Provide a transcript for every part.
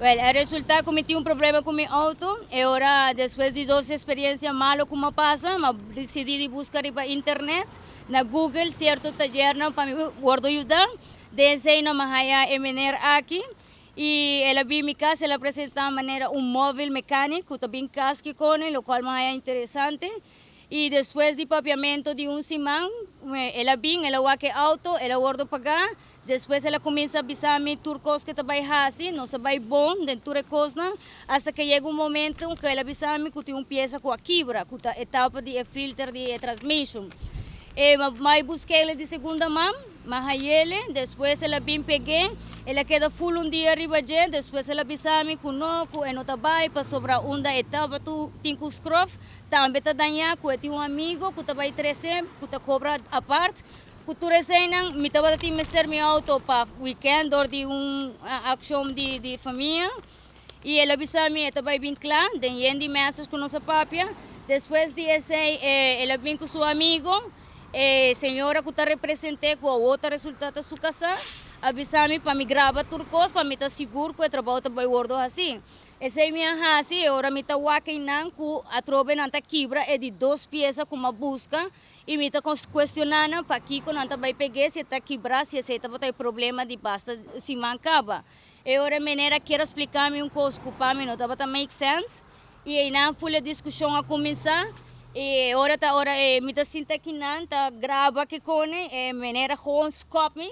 Well, el resultado cometí un problema con mi auto y ahora después de dos experiencias malas como pasa, decidí buscar en internet, na Google, cierto taller para me guardo ayudar, desde ahí no me haya venir aquí y ela vi mi casa, ela apresentava maneira móvel mecânico, também casque com lo cual me haya interesante. E depois de papiamento de semana, ela vem, ela wake auto, ela guarda pagar. Depois ela começa a avisar-me turcos que trabalha assim, não sabe bom dentro de coisa, até que chega momento que ela avisa-me que tem peça com a quebra, com a etapa de filtro de transmission. Mas busquei ele de segunda mão, mas ele, depois ela vem peguei, ela queda full dia arriba de, depois ela avisa-me que não trabalho para sobrar da etapa, tu tem que escrever, também está danhar, que tem amigo que trabalha 13, que está cobra a parte. Cultura cena, me estava a mexer meu auto para weekend ou de ação de família. E ele avisa-me, estava bem claro, tem de mensas com nossa papia. Depois de esse, ele vem com seu amigo, senhora que está representando com o outro resultado da sua casa, avisa-me para me gravar turcos, para me estar seguro que o trabalho está bem gordo assim. Essa é minha raça, agora me está walking com a troca não está quebra, é de 2 peças com uma busca. E me está questionando para que quando não vai pegar, se está quebrado, se está tem problema de basta se mancava. E agora a maneira quero explicar-me coisa que para mim não estava make sense. E aí não foi a discussão a começar. E agora me está sentindo aqui não, está grava que cone, maneira com scoping.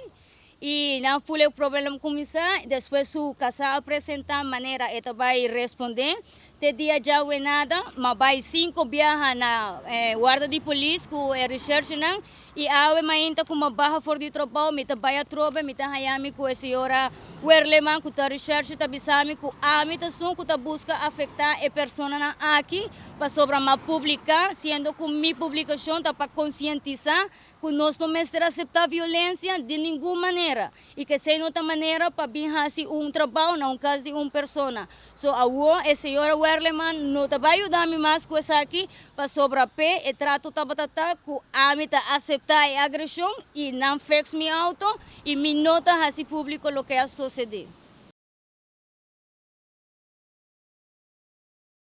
E não foi o problema começar, depois o casal apresentar maneira e vai responder. Te dia já não é nada, mas vai 5 viaja na guarda de polícia com a research não e a ainda com uma barra fora de trabalho, me vai a tropa, me tá hayami com a senhora Werleman com a research tá bisami com a mitação que tá busca afetar a pessoa na aqui para sobre a publicar, sendo que minha publicação tá para conscientizar que nós não vamos aceitar violência de nenhuma maneira e que sem outra maneira para vir assim trabalho não caso de pessoa. So a senhora Werleman não vai ajudar-me mais com isso aqui para sobre a pé e trato tabatata que a mim tá aceitar a agressão e não fez meu auto e me nota assim público o que é suceder.